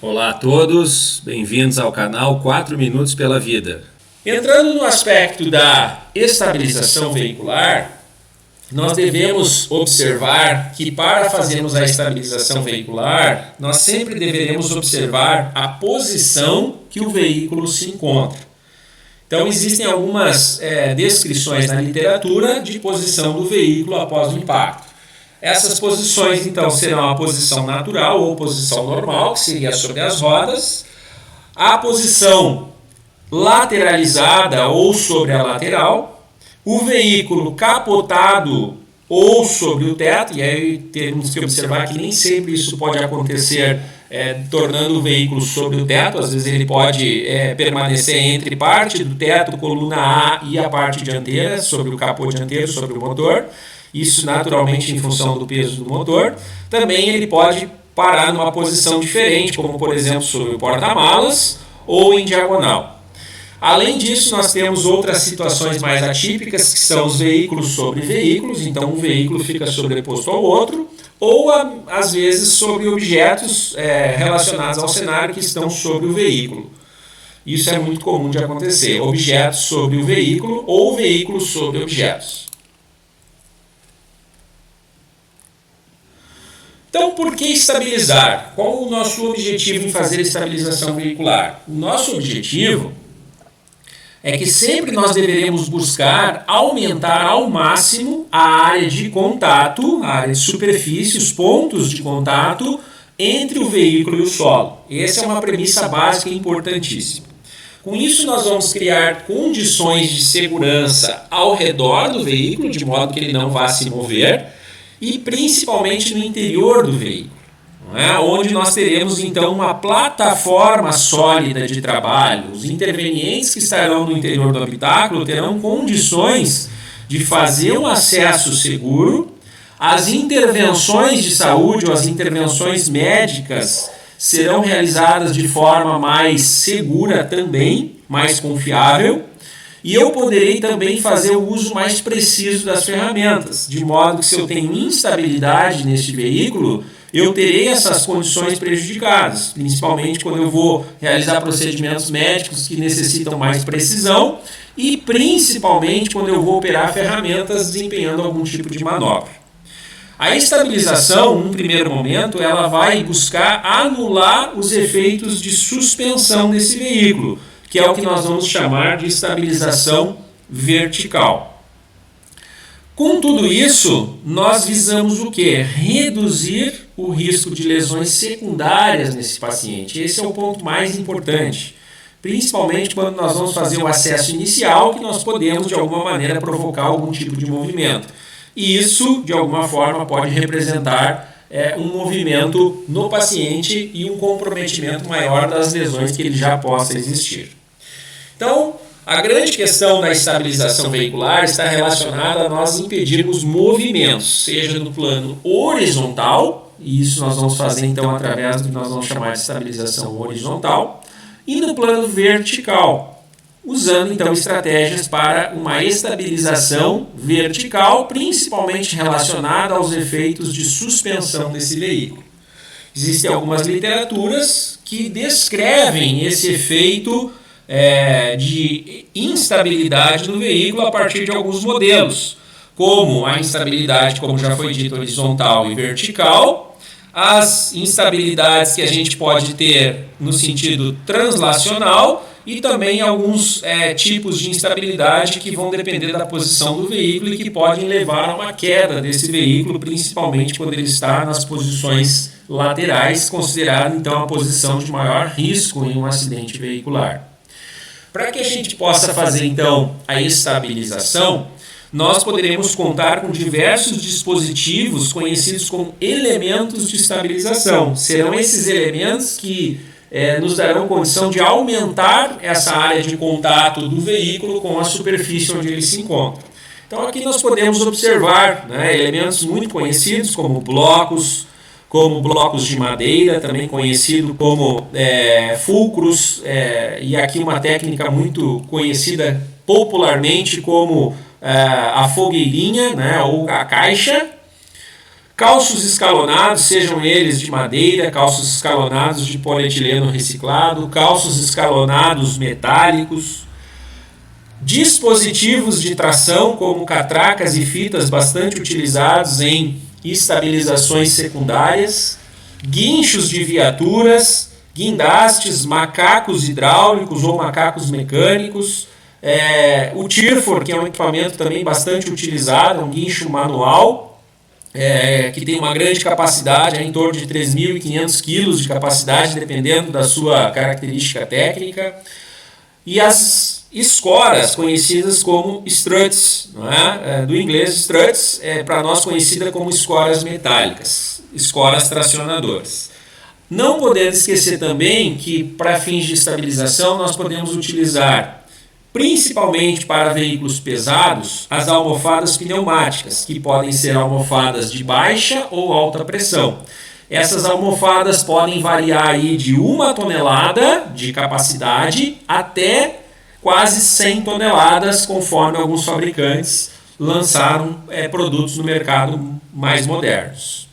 Olá a todos, bem-vindos ao canal 4 Minutos pela Vida. Entrando no aspecto da estabilização veicular, nós devemos observar que para fazermos a estabilização veicular, nós sempre deveremos observar a posição que o veículo se encontra. Então existem algumas descrições na literatura de posição do veículo após o impacto. Essas posições, então, serão a posição natural ou posição normal, que seria sobre as rodas, a posição lateralizada ou sobre a lateral, o veículo capotado ou sobre o teto, e aí temos que observar que nem sempre isso pode acontecer tornando o veículo sobre o teto, às vezes ele pode permanecer entre parte do teto, coluna A e a parte dianteira, sobre o capô dianteiro, sobre o motor. Isso naturalmente em função do peso do motor. Também ele pode parar numa posição diferente, como por exemplo sobre o porta-malas ou em diagonal. Além disso, nós temos outras situações mais atípicas, que são os veículos sobre veículos. Então um veículo fica sobreposto ao outro, ou às vezes sobre objetos relacionados ao cenário que estão sobre o veículo. Isso é muito comum de acontecer, objetos sobre o veículo ou veículos sobre objetos. Então, por que estabilizar? Qual o nosso objetivo em fazer a estabilização veicular? O nosso objetivo é que sempre nós deveremos buscar aumentar ao máximo a área de contato, a área de superfície, os pontos de contato entre o veículo e o solo. Essa é uma premissa básica e importantíssima. Com isso, nós vamos criar condições de segurança ao redor do veículo, de modo que ele não vá se mover, e principalmente no interior do veículo, onde nós teremos então uma plataforma sólida de trabalho. Os intervenientes que estarão no interior do habitáculo terão condições de fazer um acesso seguro, as intervenções de saúde ou as intervenções médicas serão realizadas de forma mais segura também, mais confiável. E eu poderei também fazer o uso mais preciso das ferramentas, de modo que se eu tenho instabilidade neste veículo, eu terei essas condições prejudicadas, principalmente quando eu vou realizar procedimentos médicos que necessitam mais precisão e principalmente quando eu vou operar ferramentas desempenhando algum tipo de manobra. A estabilização, num primeiro momento, ela vai buscar anular os efeitos de suspensão desse veículo, que é o que nós vamos chamar de estabilização vertical. Com tudo isso, nós visamos o quê? Reduzir o risco de lesões secundárias nesse paciente. Esse é o ponto mais importante, principalmente quando nós vamos fazer o acesso inicial, que nós podemos, de alguma maneira, provocar algum tipo de movimento. E isso, de alguma forma, pode representar um movimento no paciente e um comprometimento maior das lesões que ele já possa existir. Então, a grande questão da estabilização veicular está relacionada a nós impedirmos movimentos, seja no plano horizontal, e isso nós vamos fazer então através do que nós vamos chamar de estabilização horizontal, e no plano vertical, usando então estratégias para uma estabilização vertical, principalmente relacionada aos efeitos de suspensão desse veículo. Existem algumas literaturas que descrevem esse efeito de instabilidade do veículo a partir de alguns modelos, como a instabilidade, como já foi dito, horizontal e vertical, as instabilidades que a gente pode ter no sentido translacional e também alguns tipos de instabilidade que vão depender da posição do veículo e que podem levar a uma queda desse veículo, principalmente quando ele está nas posições laterais, considerado então a posição de maior risco em um acidente veicular. Para que a gente possa fazer então a estabilização, nós poderemos contar com diversos dispositivos conhecidos como elementos de estabilização. Serão esses elementos que nos darão condição de aumentar essa área de contato do veículo com a superfície onde ele se encontra. Então aqui nós podemos observar elementos muito conhecidos como blocos de madeira, também conhecido como fulcros, e aqui uma técnica muito conhecida popularmente como a fogueirinha, ou a caixa. Calços escalonados, sejam eles de madeira, calços escalonados de polietileno reciclado, calços escalonados metálicos, dispositivos de tração como catracas e fitas bastante utilizados em estabilizações secundárias, guinchos de viaturas, guindastes, macacos hidráulicos ou macacos mecânicos, o Tirfor, que é um equipamento também bastante utilizado, um guincho manual, que tem uma grande capacidade, em torno de 3.500 kg de capacidade, dependendo da sua característica técnica, e as escoras, conhecidas como struts, não é? Do inglês struts, para nós conhecida como escoras metálicas, escoras tracionadoras. Não podemos esquecer também que, para fins de estabilização, nós podemos utilizar, principalmente para veículos pesados, as almofadas pneumáticas, que podem ser almofadas de baixa ou alta pressão. Essas almofadas podem variar aí de 1 tonelada de capacidade até quase 100 toneladas, conforme alguns fabricantes lançaram produtos no mercado mais modernos.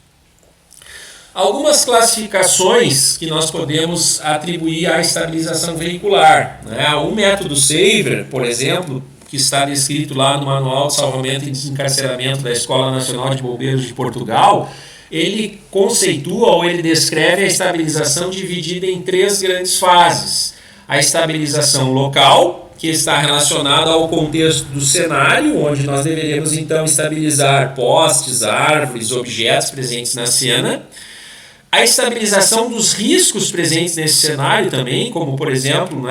Algumas classificações que nós podemos atribuir à estabilização veicular, né? O método Saver, por exemplo, que está descrito lá no Manual de Salvamento e Desencarceramento da Escola Nacional de Bombeiros de Portugal, ele conceitua ou ele descreve a estabilização dividida em 3 grandes fases. A estabilização local, que está relacionada ao contexto do cenário, onde nós deveremos então estabilizar postes, árvores, objetos presentes na cena. A estabilização dos riscos presentes nesse cenário também, como por exemplo,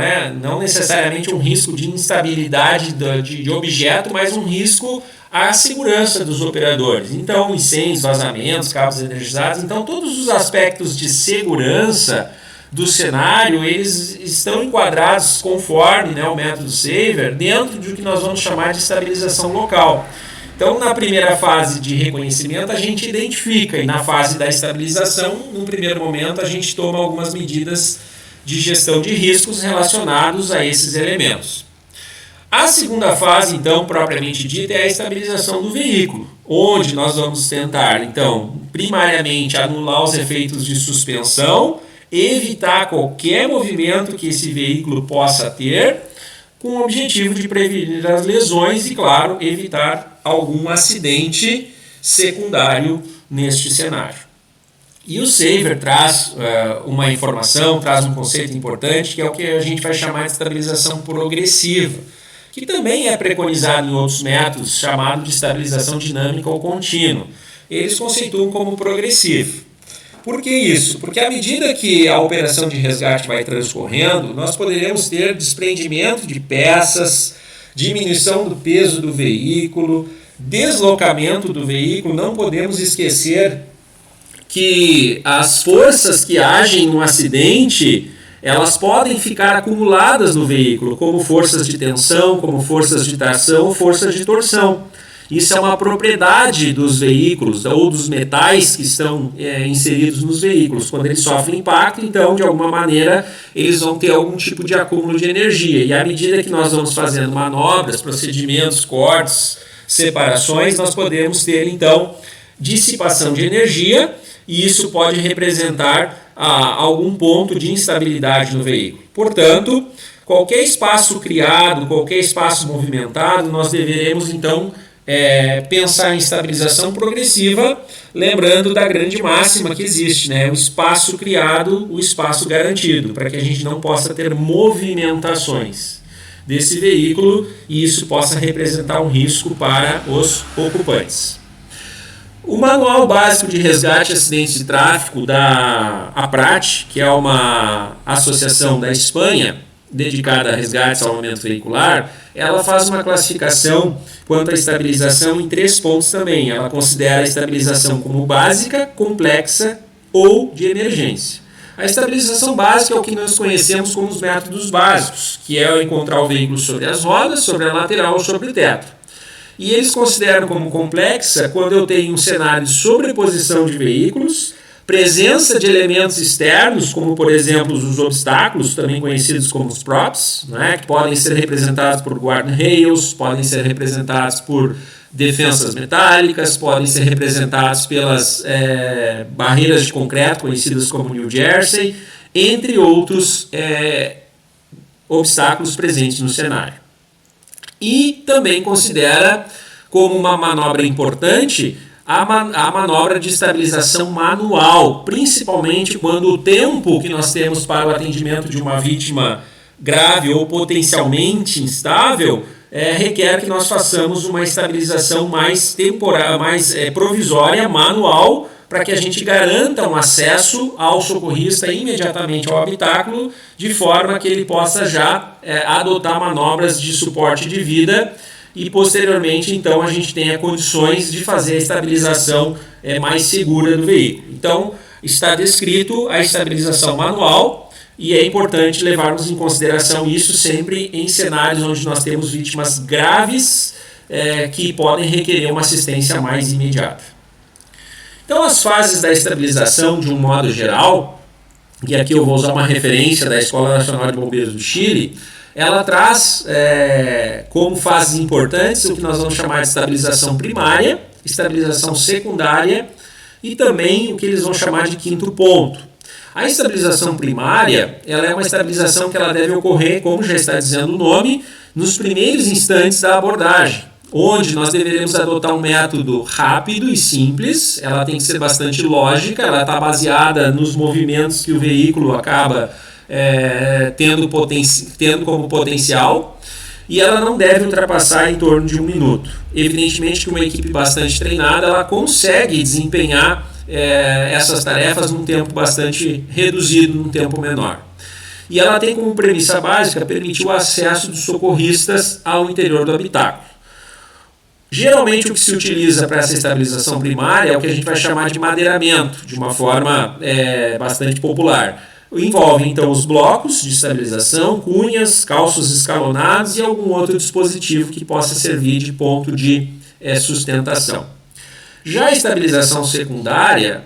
não necessariamente um risco de instabilidade de objeto, mas um risco à segurança dos operadores. Então, incêndios, vazamentos, cabos energizados, então todos os aspectos de segurança do cenário, eles estão enquadrados conforme o método Saver, dentro do que nós vamos chamar de estabilização local. Então, na primeira fase de reconhecimento, a gente identifica, e na fase da estabilização, num primeiro momento, a gente toma algumas medidas de gestão de riscos relacionados a esses elementos. A segunda fase, então, propriamente dita, é a estabilização do veículo, onde nós vamos tentar, então, primariamente, anular os efeitos de suspensão, evitar qualquer movimento que esse veículo possa ter, com o objetivo de prevenir as lesões e, claro, evitar algum acidente secundário neste cenário. E o Saver traz uma informação, traz um conceito importante, que é o que a gente vai chamar de estabilização progressiva, que também é preconizado em outros métodos, chamado de estabilização dinâmica ou contínua. Eles conceituam como progressivo. Por que isso? Porque à medida que a operação de resgate vai transcorrendo, nós poderemos ter desprendimento de peças, diminuição do peso do veículo, deslocamento do veículo. Não podemos esquecer que as forças que agem no acidente, elas podem ficar acumuladas no veículo, como forças de tensão, como forças de tração ou forças de torção. Isso é uma propriedade dos veículos ou dos metais que estão inseridos nos veículos. Quando eles sofrem impacto, então, de alguma maneira, eles vão ter algum tipo de acúmulo de energia. E à medida que nós vamos fazendo manobras, procedimentos, cortes, separações, nós podemos ter, então, dissipação de energia, e isso pode representar algum ponto de instabilidade no veículo. Portanto, qualquer espaço criado, qualquer espaço movimentado, nós deveremos, então, pensar em estabilização progressiva, lembrando da grande máxima que existe, o espaço criado, o espaço garantido, para que a gente não possa ter movimentações desse veículo e isso possa representar um risco para os ocupantes. O Manual Básico de Resgate e Acidentes de Tráfego da APRAT, que é uma associação da Espanha, dedicada a resgate e salvamento veicular, ela faz uma classificação quanto à estabilização em 3 pontos também. Ela considera a estabilização como básica, complexa ou de emergência. A estabilização básica é o que nós conhecemos como os métodos básicos, que é encontrar o veículo sobre as rodas, sobre a lateral ou sobre o teto. E eles consideram como complexa quando eu tenho um cenário de sobreposição de veículos, presença de elementos externos, como por exemplo os obstáculos, também conhecidos como os props, que podem ser representados por guardrails, podem ser representados por defensas metálicas, podem ser representados pelas barreiras de concreto, conhecidas como New Jersey, entre outros obstáculos presentes no cenário. E também considera como uma manobra importante a manobra de estabilização manual, principalmente quando o tempo que nós temos para o atendimento de uma vítima grave ou potencialmente instável requer que nós façamos uma estabilização mais temporária, mais provisória, manual, para que a gente garanta um acesso ao socorrista imediatamente ao habitáculo, de forma que ele possa já adotar manobras de suporte de vida e posteriormente então a gente tenha condições de fazer a estabilização mais segura do veículo. Então está descrito a estabilização manual e é importante levarmos em consideração isso sempre em cenários onde nós temos vítimas graves que podem requerer uma assistência mais imediata. Então as fases da estabilização de um modo geral, e aqui eu vou usar uma referência da Escola Nacional de Bombeiros do Chile, ela traz como fases importantes o que nós vamos chamar de estabilização primária, estabilização secundária e também o que eles vão chamar de quinto ponto. A estabilização primária, ela é uma estabilização que ela deve ocorrer, como já está dizendo o nome, nos primeiros instantes da abordagem, onde nós deveremos adotar um método rápido e simples, ela tem que ser bastante lógica, ela está baseada nos movimentos que o veículo acaba tendo como potencial, e ela não deve ultrapassar em torno de 1 minuto. Evidentemente que uma equipe bastante treinada ela consegue desempenhar essas tarefas num tempo bastante reduzido, num tempo menor. E ela tem como premissa básica permitir o acesso dos socorristas ao interior do habitáculo. Geralmente o que se utiliza para essa estabilização primária é o que a gente vai chamar de madeiramento, de uma forma bastante popular. Envolve então os blocos de estabilização, cunhas, calços escalonados e algum outro dispositivo que possa servir de ponto de sustentação. Já a estabilização secundária,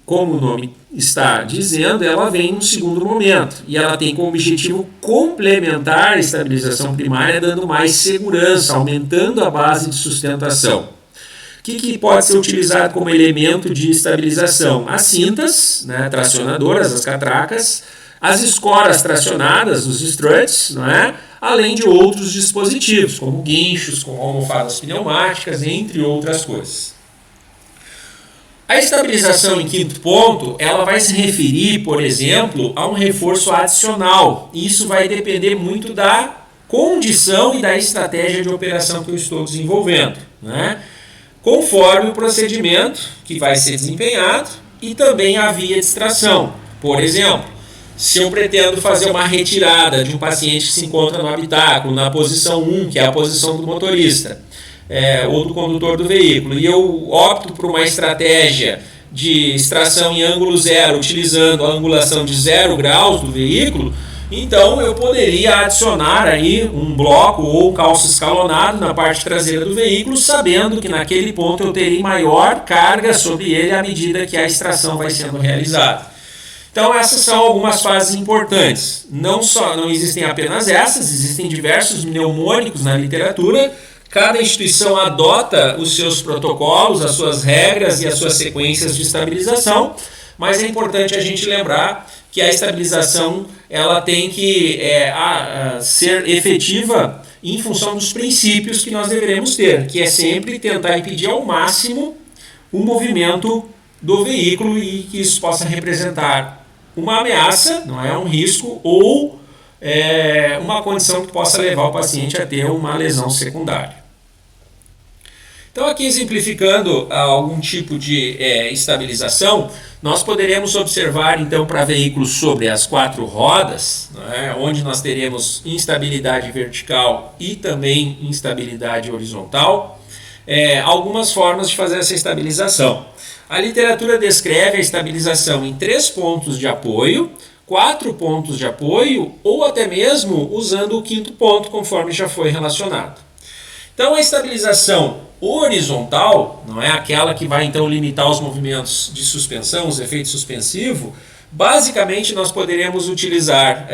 como o nome está dizendo, ela vem num segundo momento e ela tem como objetivo complementar a estabilização primária, dando mais segurança, aumentando a base de sustentação. O que pode ser utilizado como elemento de estabilização? As cintas, tracionadoras, as catracas, as escoras tracionadas, os struts, além de outros dispositivos, como guinchos, como almofadas pneumáticas, entre outras coisas. A estabilização em quinto ponto, ela vai se referir, por exemplo, a um reforço adicional. Isso vai depender muito da condição e da estratégia de operação que eu estou desenvolvendo, conforme o procedimento que vai ser desempenhado e também a via de extração. Por exemplo, se eu pretendo fazer uma retirada de um paciente que se encontra no habitáculo, na posição 1, que é a posição do motorista, ou do condutor do veículo, e eu opto por uma estratégia de extração em ângulo zero, utilizando a angulação de 0 graus do veículo, então eu poderia adicionar aí um bloco ou um calço escalonado na parte traseira do veículo, sabendo que naquele ponto eu terei maior carga sobre ele à medida que a extração vai sendo realizada. Então essas são algumas fases importantes. Não existem apenas essas, existem diversos mnemônicos na literatura. Cada instituição adota os seus protocolos, as suas regras e as suas sequências de estabilização, mas é importante a gente lembrar que a estabilização ela tem que ser efetiva em função dos princípios que nós deveremos ter, que é sempre tentar impedir ao máximo o movimento do veículo e que isso possa representar uma ameaça, não é um risco, ou uma condição que possa levar o paciente a ter uma lesão secundária. Então aqui exemplificando algum tipo de estabilização, nós poderemos observar então para veículos sobre as 4 rodas, onde nós teremos instabilidade vertical e também instabilidade horizontal, algumas formas de fazer essa estabilização. A literatura descreve a estabilização em 3 pontos de apoio, 4 pontos de apoio ou até mesmo usando o quinto ponto, conforme já foi relacionado. Então a estabilização horizontal, não é aquela que vai então limitar os movimentos de suspensão, os efeitos suspensivos, Basicamente, nós poderemos utilizar,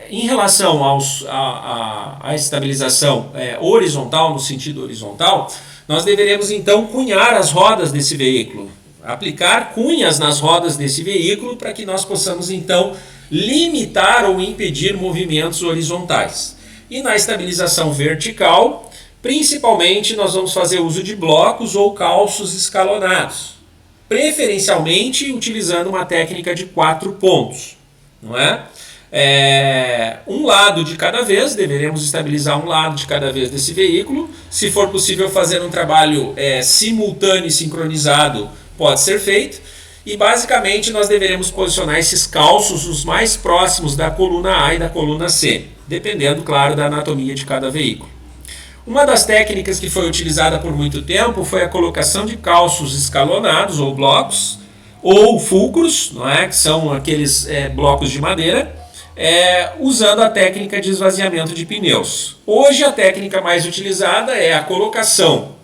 em relação à estabilização horizontal, no sentido horizontal, nós deveremos então cunhar as rodas desse veículo, aplicar cunhas nas rodas desse veículo para que nós possamos então limitar ou impedir movimentos horizontais. E na estabilização vertical, principalmente nós vamos fazer uso de blocos ou calços escalonados, preferencialmente utilizando uma técnica de 4 pontos, não é? Um lado de cada vez, deveremos estabilizar um lado de cada vez desse veículo. Se for possível fazer um trabalho simultâneo e sincronizado, pode ser feito. E basicamente nós deveremos posicionar esses calços os mais próximos da coluna A e da coluna C, dependendo, claro, da anatomia de cada veículo. Uma das técnicas que foi utilizada por muito tempo foi a colocação de calços escalonados ou blocos, ou fulcros, não é? Que são aqueles blocos de madeira, usando a técnica de esvaziamento de pneus. Hoje a técnica mais utilizada é a colocação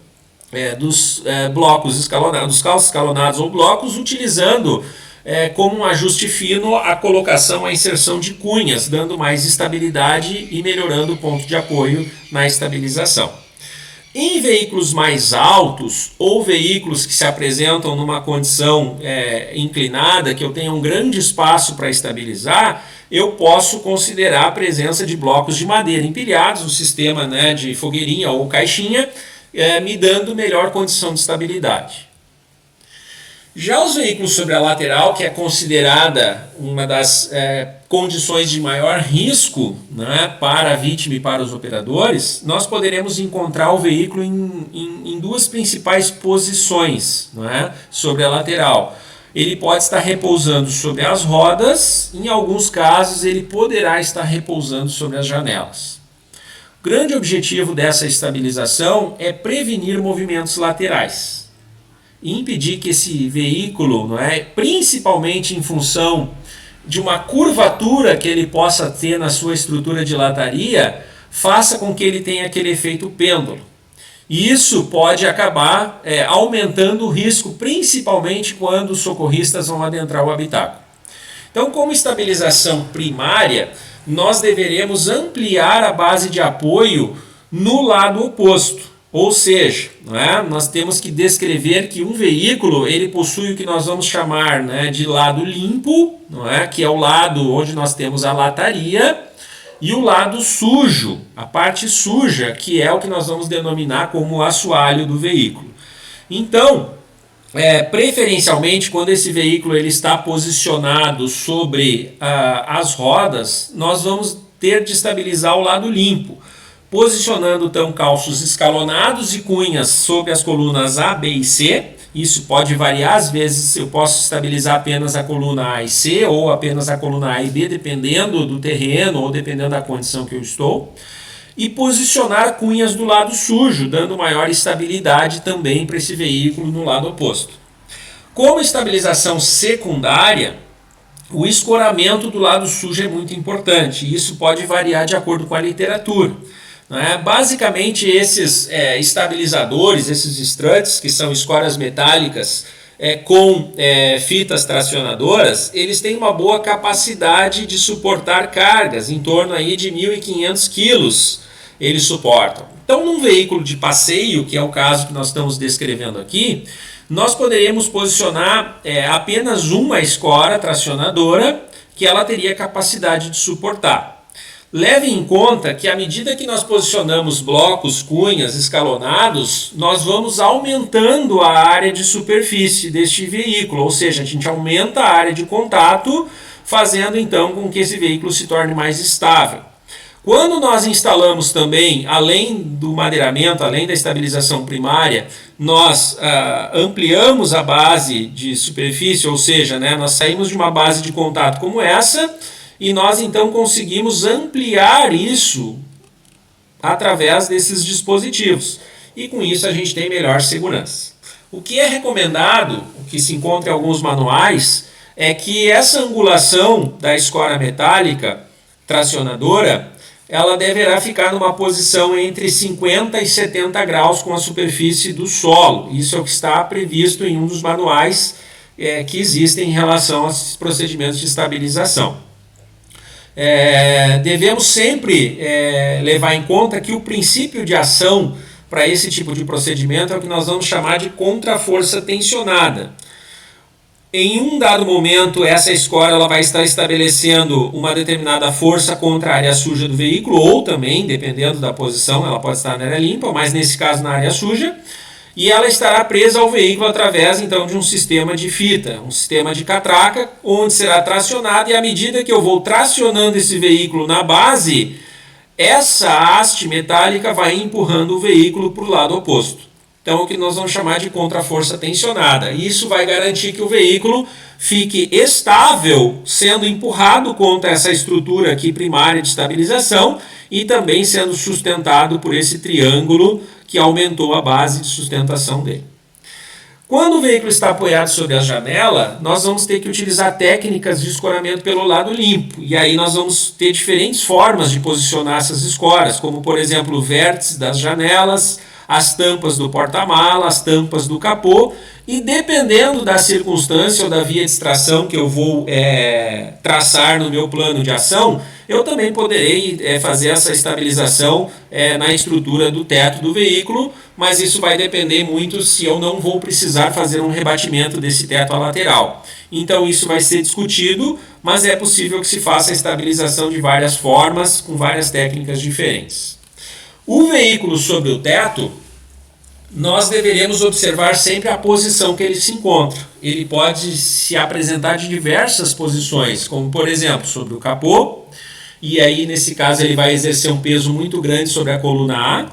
dos blocos escalonados, dos calços escalonados ou blocos, utilizando como um ajuste fino a colocação, a inserção de cunhas, dando mais estabilidade e melhorando o ponto de apoio na estabilização. Em veículos mais altos ou veículos que se apresentam numa condição inclinada, que eu tenha um grande espaço para estabilizar, eu posso considerar a presença de blocos de madeira empilhados no sistema de fogueirinha ou caixinha, me dando melhor condição de estabilidade. Já os veículos sobre a lateral, que é considerada uma das condições de maior risco, né, para a vítima e para os operadores, nós poderemos encontrar o veículo em duas principais posições, né, sobre a lateral. Ele pode estar repousando sobre as rodas, em alguns casos ele poderá estar repousando sobre as janelas. O grande objetivo dessa estabilização é prevenir movimentos laterais e impedir que esse veículo, principalmente em função de uma curvatura que ele possa ter na sua estrutura de lataria, faça com que ele tenha aquele efeito pêndulo. E isso pode acabar aumentando o risco, principalmente quando os socorristas vão adentrar o habitáculo. Então, como estabilização primária, nós deveremos ampliar a base de apoio no lado oposto. Ou seja, nós temos que descrever que um veículo ele possui o que nós vamos chamar de lado limpo, que é o lado onde nós temos a lataria, e o lado sujo, a parte suja, que é o que nós vamos denominar como o assoalho do veículo. Então, preferencialmente, quando esse veículo ele está posicionado sobre as rodas, nós vamos ter de estabilizar o lado limpo, posicionando então calços escalonados e cunhas sobre as colunas A, B e C. Isso pode variar, às vezes eu posso estabilizar apenas a coluna A e C ou apenas a coluna A e B, dependendo do terreno ou dependendo da condição que eu estou. E posicionar cunhas do lado sujo, dando maior estabilidade também para esse veículo no lado oposto. Como estabilização secundária, o escoramento do lado sujo é muito importante, e isso pode variar de acordo com a literatura. Basicamente, esses estabilizadores, esses struts, que são escoras metálicas com fitas tracionadoras, eles têm uma boa capacidade de suportar cargas, em torno aí de 1.500 quilos eles suportam. Então, num veículo de passeio, que é o caso que nós estamos descrevendo aqui, nós poderíamos posicionar apenas uma escora tracionadora que ela teria capacidade de suportar. Leve em conta que à medida que nós posicionamos blocos, cunhas, escalonados, nós vamos aumentando a área de superfície deste veículo, ou seja, a gente aumenta a área de contato, fazendo então com que esse veículo se torne mais estável. Quando nós instalamos também, além do madeiramento, além da estabilização primária, nós ampliamos a base de superfície, ou seja, nós saímos de uma base de contato como essa, e nós então conseguimos ampliar isso através desses dispositivos. E com isso a gente tem melhor segurança. O que é recomendado, o que se encontra em alguns manuais, é que essa angulação da escora metálica tracionadora, ela deverá ficar numa posição entre 50 e 70 graus com a superfície do solo. Isso é o que está previsto em um dos manuais que existem em relação aos procedimentos de estabilização. Devemos sempre levar em conta que o princípio de ação para esse tipo de procedimento é o que nós vamos chamar de contraforça tensionada. Em um dado momento, essa escora ela vai estar estabelecendo uma determinada força contra a área suja do veículo, ou também, dependendo da posição, ela pode estar na área limpa, mas nesse caso na área suja, e ela estará presa ao veículo através então de um sistema de fita, um sistema de catraca, onde será tracionado, e à medida que eu vou tracionando esse veículo na base, essa haste metálica vai empurrando o veículo para o lado oposto. Então, o que nós vamos chamar de contraforça tensionada. Isso vai garantir que o veículo fique estável, sendo empurrado contra essa estrutura aqui primária de estabilização e também sendo sustentado por esse triângulo que aumentou a base de sustentação dele. Quando o veículo está apoiado sobre a janela, nós vamos ter que utilizar técnicas de escoramento pelo lado limpo. E aí nós vamos ter diferentes formas de posicionar essas escoras, como por exemplo o vértice das janelas, as tampas do porta-mala, as tampas do capô, e dependendo da circunstância ou da via de extração que eu vou traçar no meu plano de ação, eu também poderei fazer essa estabilização na estrutura do teto do veículo, mas isso vai depender muito se eu não vou precisar fazer um rebatimento desse teto à lateral. Então isso vai ser discutido, mas é possível que se faça a estabilização de várias formas, com várias técnicas diferentes. O veículo sobre o teto, nós deveremos observar sempre a posição que ele se encontra. Ele pode se apresentar de diversas posições, como por exemplo sobre o capô, e aí nesse caso ele vai exercer um peso muito grande sobre a coluna A,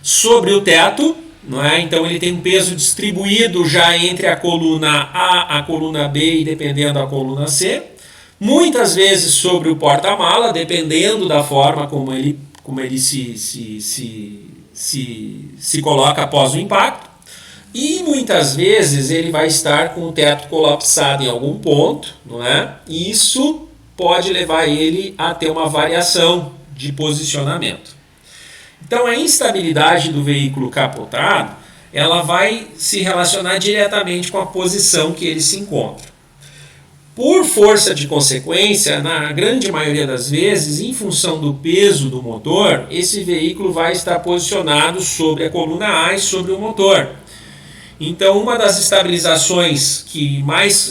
sobre o teto, não é? Então ele tem um peso distribuído já entre a coluna A, a coluna B e dependendo da coluna C, muitas vezes sobre o porta-mala, dependendo da forma como ele se coloca após o impacto, e muitas vezes ele vai estar com o teto colapsado em algum ponto, não é? E isso pode levar ele a ter uma variação de posicionamento. Então a instabilidade do veículo capotado, ela vai se relacionar diretamente com a posição que ele se encontra. Por força de consequência, na grande maioria das vezes, em função do peso do motor, esse veículo vai estar posicionado sobre a coluna A e sobre o motor. Então, uma das estabilizações que mais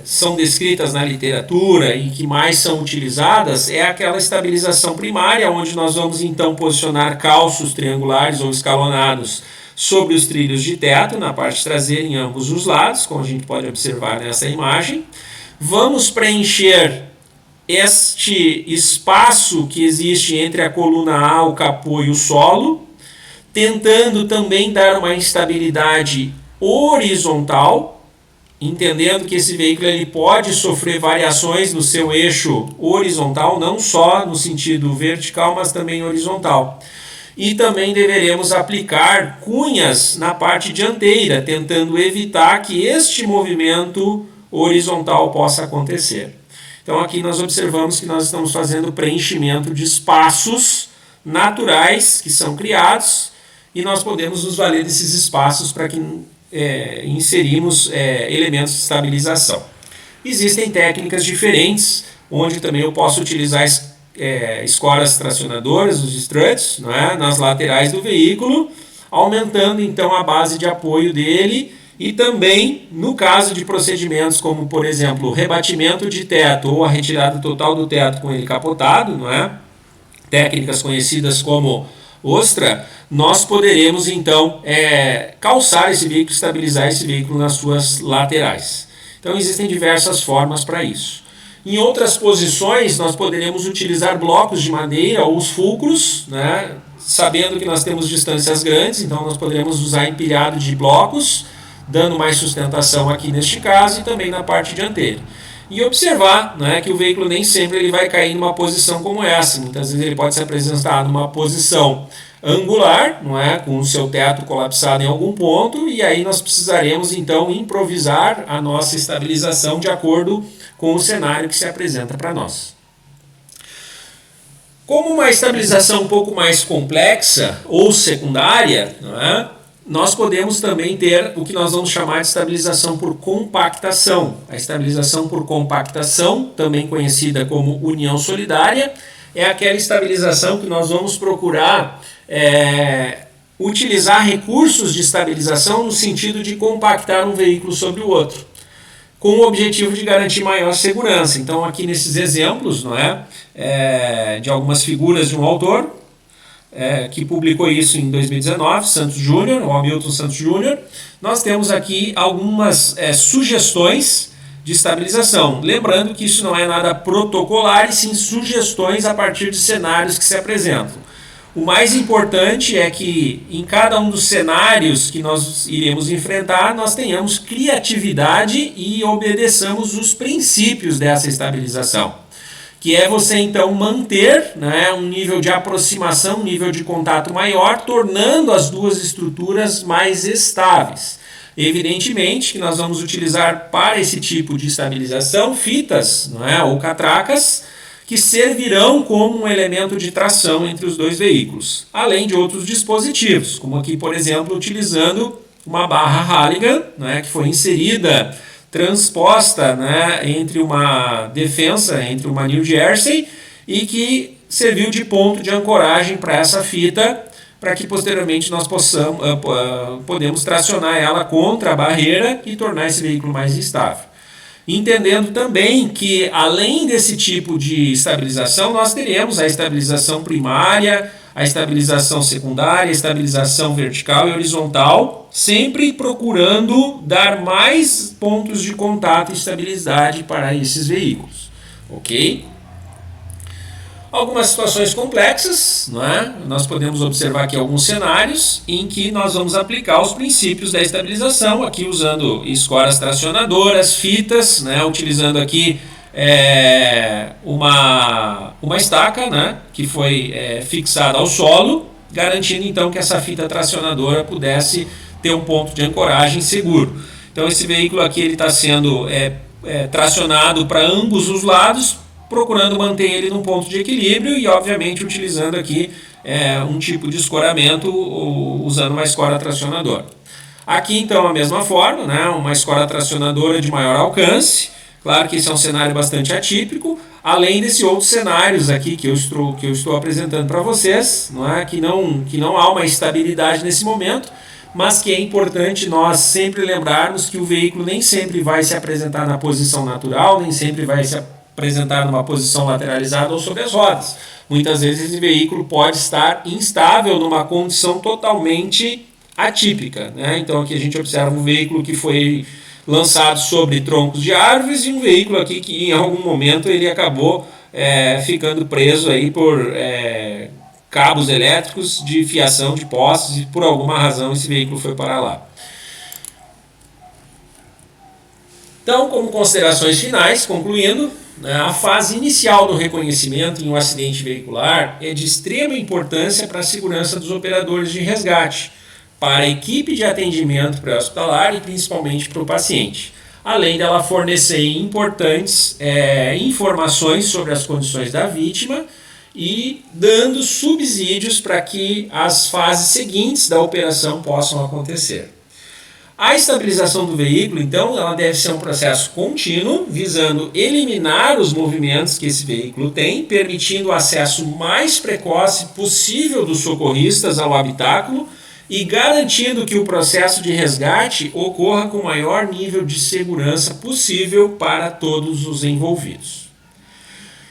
são descritas na literatura e que mais são utilizadas é aquela estabilização primária, onde nós vamos então posicionar calços triangulares ou escalonados sobre os trilhos de teto, na parte traseira em ambos os lados, como a gente pode observar nessa imagem. Vamos preencher este espaço que existe entre a coluna A, o capô e o solo, tentando também dar uma instabilidade horizontal, entendendo que esse veículo ele pode sofrer variações no seu eixo horizontal, não só no sentido vertical, mas também horizontal. E também deveremos aplicar cunhas na parte dianteira, tentando evitar que este movimento horizontal possa acontecer. Então aqui nós observamos que nós estamos fazendo preenchimento de espaços naturais que são criados e nós podemos nos valer desses espaços para que inserimos elementos de estabilização. Existem técnicas diferentes, onde também eu posso utilizar escoras tracionadoras, os struts, não é? Nas laterais do veículo, aumentando então a base de apoio dele e também no caso de procedimentos como, por exemplo, o rebatimento de teto ou a retirada total do teto com ele capotado, não é? Técnicas conhecidas como ostra, nós poderemos então calçar esse veículo, estabilizar esse veículo nas suas laterais. Então existem diversas formas para isso. Em outras posições, nós poderemos utilizar blocos de madeira ou os fulcros, né? Sabendo que nós temos distâncias grandes, então nós poderemos usar empilhado de blocos, dando mais sustentação aqui neste caso e também na parte dianteira. E observar, né, que o veículo nem sempre ele vai cair numa posição como essa. Muitas vezes ele pode se apresentar numa posição angular, não é, com o seu teto colapsado em algum ponto, e aí nós precisaremos então improvisar a nossa estabilização de acordo com o cenário que se apresenta para nós. Como uma estabilização um pouco mais complexa ou secundária, não é? nós podemos também ter o que nós vamos chamar de estabilização por compactação. A estabilização por compactação, também conhecida como união solidária, é aquela estabilização que nós vamos procurar utilizar recursos de estabilização no sentido de compactar um veículo sobre o outro, com o objetivo de garantir maior segurança. Então, aqui nesses exemplos, não é, de algumas figuras de um autor, que publicou isso em 2019, Santos Júnior, o Hamilton Santos Júnior, nós temos aqui algumas sugestões de estabilização. Lembrando que isso não é nada protocolar, e sim sugestões a partir de cenários que se apresentam. O mais importante é que em cada um dos cenários que nós iremos enfrentar, nós tenhamos criatividade e obedeçamos os princípios dessa estabilização, que é você então manter, né, um nível de aproximação, um nível de contato maior, tornando as duas estruturas mais estáveis. Evidentemente que nós vamos utilizar para esse tipo de estabilização fitas, não é, ou catracas, que servirão como um elemento de tração entre os dois veículos, além de outros dispositivos, como aqui, por exemplo, utilizando uma barra Halligan, né, que foi inserida, transposta, né, entre uma defensa, entre uma New Jersey, e que serviu de ponto de ancoragem para essa fita, para que posteriormente nós podemos tracionar ela contra a barreira e tornar esse veículo mais estável. Entendendo também que, além desse tipo de estabilização, nós teremos a estabilização primária, a estabilização secundária, a estabilização vertical e horizontal, sempre procurando dar mais pontos de contato e estabilidade para esses veículos. Ok? Algumas situações complexas, não é? Nós podemos observar aqui alguns cenários em que nós vamos aplicar os princípios da estabilização, aqui usando escoras tracionadoras, fitas, né? Utilizando aqui uma estaca, né? Que foi fixada ao solo, garantindo então que essa fita tracionadora pudesse ter um ponto de ancoragem seguro. Então esse veículo aqui está sendo tracionado para ambos os lados, procurando manter ele num ponto de equilíbrio e, obviamente, utilizando aqui um tipo de escoramento usando uma escora tracionadora. Aqui, então, a mesma forma, né, uma escora tracionadora de maior alcance. Claro que esse é um cenário bastante atípico, além desses outros cenários aqui que eu estou apresentando para vocês, não é? que não há uma estabilidade nesse momento, mas que é importante nós sempre lembrarmos que o veículo nem sempre vai se apresentar na posição natural, nem sempre vai se apresentar numa posição lateralizada ou sobre as rodas. Muitas vezes esse veículo pode estar instável numa condição totalmente atípica, né? Então aqui a gente observa um veículo que foi lançado sobre troncos de árvores e um veículo aqui que em algum momento ele acabou ficando preso aí por cabos elétricos de fiação de postes e por alguma razão esse veículo foi para lá. Então, como considerações finais, concluindo, a fase inicial do reconhecimento em um acidente veicular é de extrema importância para a segurança dos operadores de resgate, para a equipe de atendimento pré-hospitalar e principalmente para o paciente, além dela fornecer importantes informações sobre as condições da vítima e dando subsídios para que as fases seguintes da operação possam acontecer. A estabilização do veículo, então, ela deve ser um processo contínuo, visando eliminar os movimentos que esse veículo tem, permitindo o acesso mais precoce possível dos socorristas ao habitáculo e garantindo que o processo de resgate ocorra com o maior nível de segurança possível para todos os envolvidos.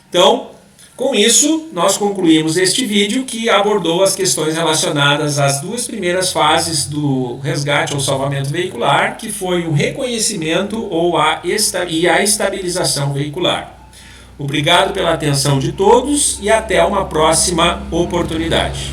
Então, com isso, nós concluímos este vídeo que abordou as questões relacionadas às duas primeiras fases do resgate ou salvamento veicular, que foi o reconhecimento e a estabilização veicular. Obrigado pela atenção de todos e até uma próxima oportunidade.